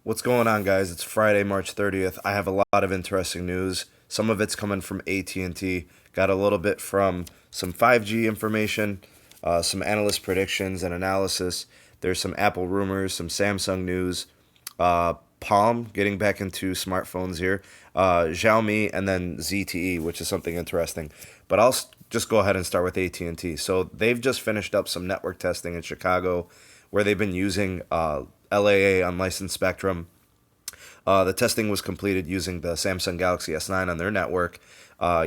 What's going on, guys? It's Friday, March 30th. I have a lot of interesting news. Some of it's coming from AT&T. Got a little bit from some 5G information, some analyst predictions and analysis. There's some Apple rumors, some Samsung news, Palm getting back into smartphones here, Xiaomi, and then ZTE, which is something interesting. But just go ahead and start with AT&T. So they've just finished up some network testing in Chicago, where they've been using LAA unlicensed spectrum. The testing was completed using the Samsung Galaxy S9 on their network,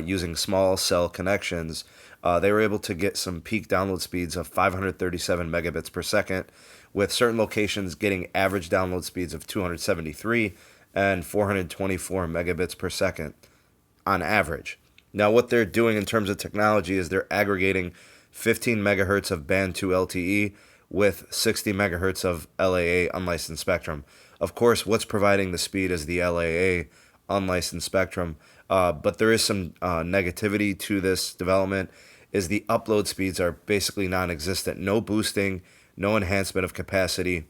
using small cell connections. They were able to get some peak download speeds of 537 megabits per second, with certain locations getting average download speeds of 273 and 424 megabits per second on average. Now, what they're doing in terms of technology is they're aggregating 15 megahertz of band 2 LTE with 60 megahertz of LAA unlicensed spectrum. Of course, what's providing the speed is the LAA unlicensed spectrum, but there is some negativity to this development, is the upload speeds are basically non-existent. No boosting, no enhancement of capacity.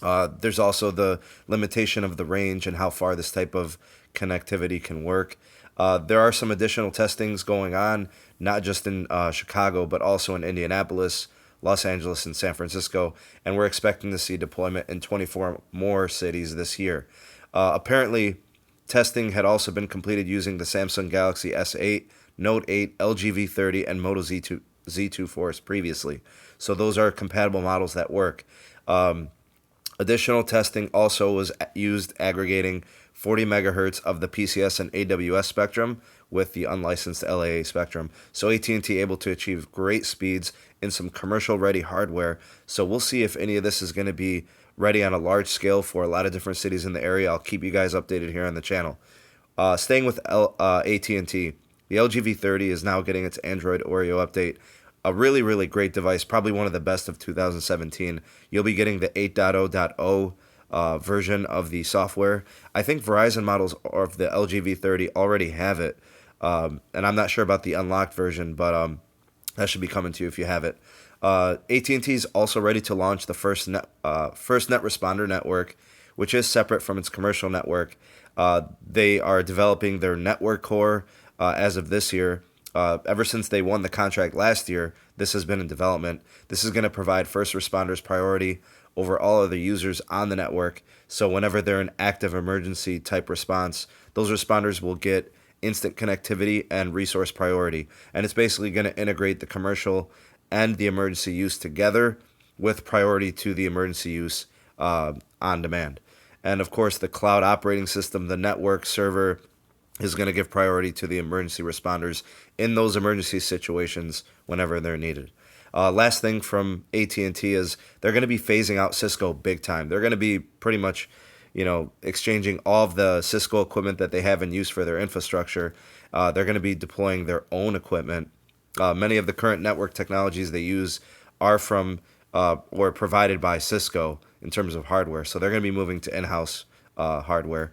There's also the limitation of the range and how far this type of connectivity can work. There are some additional testings going on, not just in Chicago, but also in Indianapolis, Los Angeles, and San Francisco, and we're expecting to see deployment in 24 more cities this year. Apparently, testing had also been completed using the Samsung Galaxy S8, Note 8, LG V30, and Moto Z2 Force previously. So those are compatible models that work. Additional testing also was used aggregating 40 megahertz of the PCS and AWS spectrum with the unlicensed LAA spectrum. So AT&T able to achieve great speeds in some commercial-ready hardware. So we'll see if any of this is going to be ready on a large scale for a lot of different cities in the area. I'll keep you guys updated here on the channel. Staying with AT&T, the LG V30 is now getting its Android Oreo update. A really, really great device, probably one of the best of 2017. You'll be getting the 8.0.0 version of the software. I think Verizon models of the LG V30 already have it, and I'm not sure about the unlocked version, but that should be coming to you if you have it. AT&T is also ready to launch the first net responder network, which is separate from its commercial network. They are developing their network core as of this year. Ever since they won the contract last year, this has been in development. This is going to provide first responders priority over all other users on the network. So whenever they're in active emergency type response, those responders will get instant connectivity and resource priority. And it's basically going to integrate the commercial and the emergency use together with priority to the emergency use on demand. And of course, the cloud operating system, the network server, is going to give priority to the emergency responders in those emergency situations whenever they're needed. Last thing from AT&T is they're going to be phasing out Cisco big time. They're going to be pretty much, exchanging all of the Cisco equipment that they have in use for their infrastructure. They're going to be deploying their own equipment. Many of the current network technologies they use are from or provided by Cisco in terms of hardware. So they're going to be moving to in-house hardware.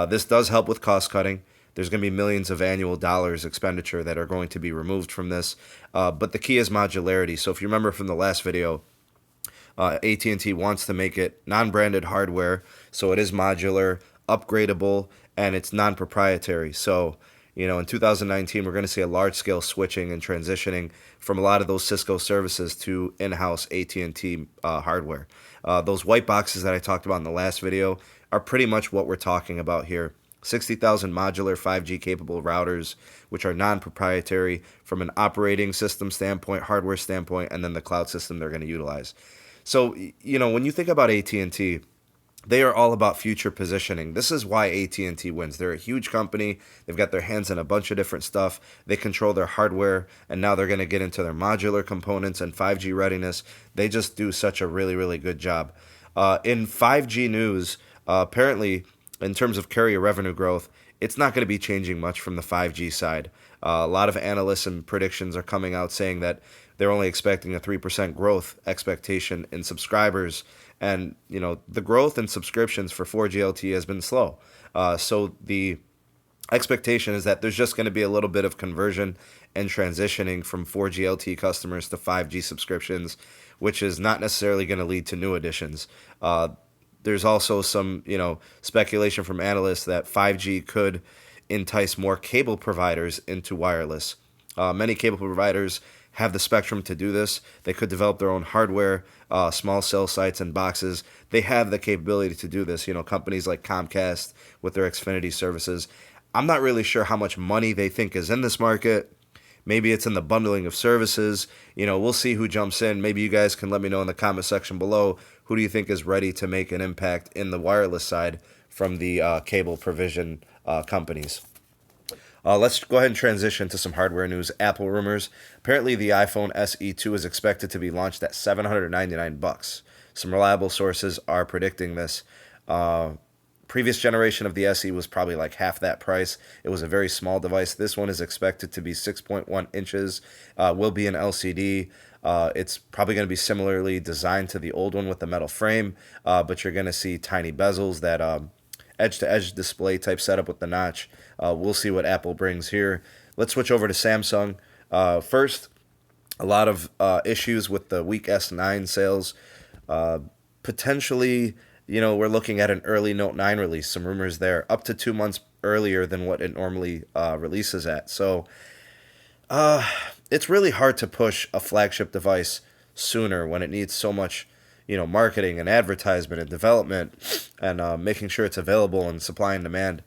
This does help with cost cutting. There's going to be millions of annual dollars expenditure that are going to be removed from this. But the key is modularity. So if you remember from the last video, AT&T wants to make it non-branded hardware, so it is modular, upgradable, and it's non-proprietary. So, in 2019, we're going to see a large-scale switching and transitioning from a lot of those Cisco services to in-house AT&T hardware. Those white boxes that I talked about in the last video are pretty much what we're talking about here. 60,000 modular 5G capable routers, which are non-proprietary from an operating system standpoint, hardware standpoint, and then the cloud system they're going to utilize. So, when you think about AT&T, they are all about future positioning. This is why AT&T wins. They're a huge company. They've got their hands in a bunch of different stuff. They control their hardware, and now they're going to get into their modular components and 5G readiness. They just do such a really, really good job. In 5G news, apparently, in terms of carrier revenue growth, it's not going to be changing much from the 5G side. A lot of analysts and predictions are coming out saying that they're only expecting a 3% growth expectation in subscribers. And, the growth in subscriptions for 4G LTE has been slow. So the expectation is that there's just going to be a little bit of conversion and transitioning from 4G LTE customers to 5G subscriptions, which is not necessarily going to lead to new additions. there's also some, speculation from analysts that 5G could entice more cable providers into wireless. Many cable providers have the spectrum to do this. They could develop their own hardware, small cell sites and boxes. They have the capability to do this. Companies like Comcast with their Xfinity services. I'm not really sure how much money they think is in this market. Maybe it's in the bundling of services. We'll see who jumps in. Maybe you guys can let me know in the comment section below, who do you think is ready to make an impact in the wireless side from the cable provision companies. Let's go ahead and transition to some hardware news. Apple rumors. Apparently, the iPhone SE2 is expected to be launched at $799. Some reliable sources are predicting this. Previous generation of the SE was probably like half that price. It was a very small device. This one is expected to be 6.1 inches, will be an LCD. It's probably going to be similarly designed to the old one with the metal frame, but you're going to see tiny bezels, that edge-to-edge display type setup with the notch. We'll see what Apple brings here. Let's switch over to Samsung. First, a lot of issues with the weak S9 sales. Potentially, we're looking at an early Note 9 release. Some rumors there, up to 2 months earlier than what it normally releases at. So it's really hard to push a flagship device sooner when it needs so much, marketing and advertisement and development and making sure it's available and supply and demand.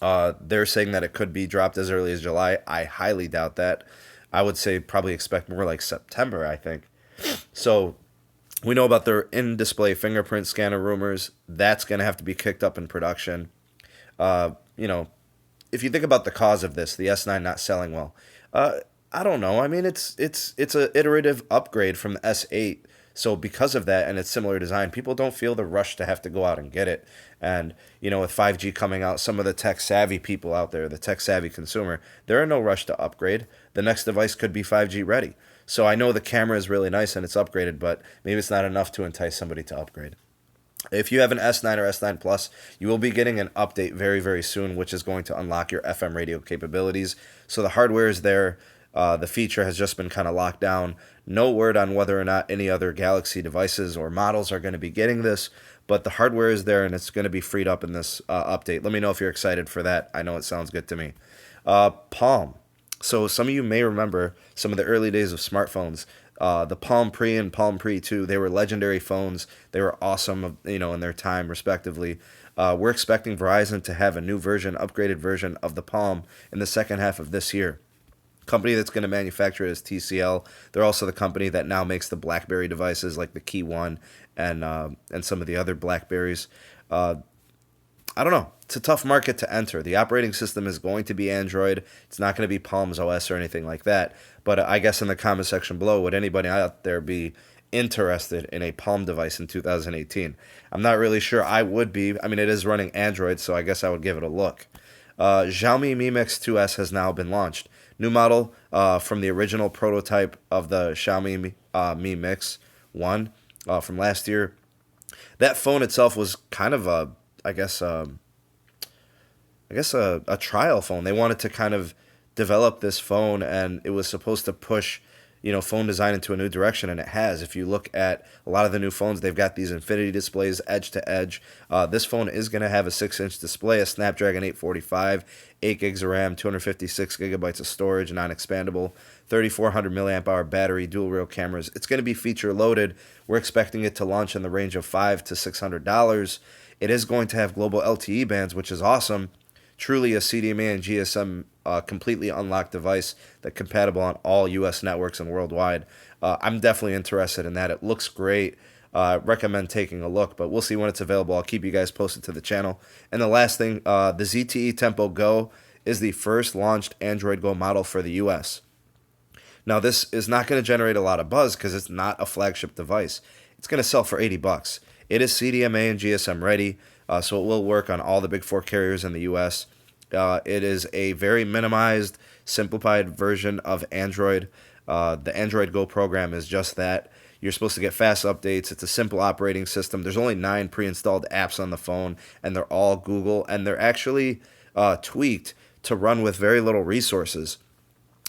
They're saying that it could be dropped as early as July. I highly doubt that. I would say probably expect more like September, I think. So we know about their in-display fingerprint scanner rumors. That's going to have to be kicked up in production. If you think about the cause of this, the S9 not selling well, I don't know. I mean, it's an iterative upgrade from the S8. So because of that and its similar design, people don't feel the rush to have to go out and get it. And, with 5G coming out, some of the tech-savvy people out there, the tech-savvy consumer, they're in no rush to upgrade. The next device could be 5G ready. So I know the camera is really nice and it's upgraded, but maybe it's not enough to entice somebody to upgrade. If you have an S9 or S9 Plus, you will be getting an update very, very soon, which is going to unlock your FM radio capabilities. So the hardware is there. The feature has just been kind of locked down. No word on whether or not any other Galaxy devices or models are going to be getting this, but the hardware is there and it's going to be freed up in this update. Let me know if you're excited for that. I know it sounds good to me. Palm. So some of you may remember some of the early days of smartphones. The Palm Pre and Palm Pre 2, they were legendary phones. They were awesome, in their time, respectively. We're expecting Verizon to have a new version, upgraded version of the Palm in the second half of this year. Company that's going to manufacture it is TCL. They're also the company that now makes the BlackBerry devices like the Key One and some of the other Blackberries. I don't know. It's a tough market to enter. The operating system is going to be Android. It's not going to be Palm's OS or anything like that. But I guess in the comment section below, would anybody out there be interested in a Palm device in 2018? I'm not really sure I would be. I mean, it is running Android, so I guess I would give it a look. Xiaomi Mi Mix 2S has now been launched. New model from the original prototype of the Xiaomi Mi Mix 1 from last year. That phone itself was kind of a trial phone. They wanted to kind of develop this phone, and it was supposed to push, phone design into a new direction, and it has. If you look at a lot of the new phones, they've got these infinity displays, edge to edge. This phone is going to have a 6-inch display, a Snapdragon 845, 8 gigs of RAM, 256 gigabytes of storage, non-expandable, 3,400 milliamp hour battery, dual rear cameras. It's going to be feature loaded. We're expecting it to launch in the range of $500 to $600. It is going to have global LTE bands, which is awesome. Truly a CDMA and GSM completely unlocked device that's compatible on all U.S. networks and worldwide. I'm definitely interested in that. It looks great. Recommend taking a look, but we'll see when it's available. I'll keep you guys posted to the channel. And the last thing, the ZTE Tempo Go is the first launched Android Go model for the U.S. Now, this is not going to generate a lot of buzz because it's not a flagship device. It's going to sell for $80. It is CDMA and GSM ready, so it will work on all the big four carriers in the U.S. It is a very minimized, simplified version of Android. The Android Go program is just that. You're supposed to get fast updates. It's a simple operating system. There's only 9 pre-installed apps on the phone, and they're all Google, and they're actually tweaked to run with very little resources.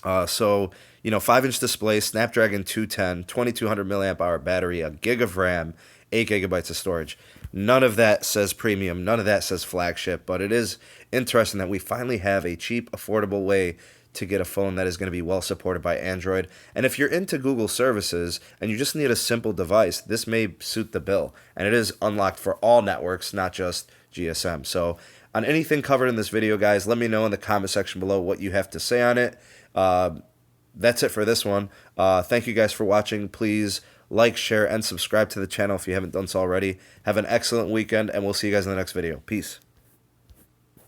5-inch display, Snapdragon 210, 2200 milliamp hour battery, a gig of RAM, 8 gigabytes of storage. None of that says premium. None of that says flagship. But it is interesting that we finally have a cheap, affordable way to get a phone that is going to be well supported by Android. And if you're into Google services and you just need a simple device, this may suit the bill. And it is unlocked for all networks, not just GSM. So on anything covered in this video, guys, let me know in the comment section below what you have to say on it. That's it for this one. Thank you guys for watching. Please like, share, and subscribe to the channel if you haven't done so already. Have an excellent weekend, and we'll see you guys in the next video. Peace.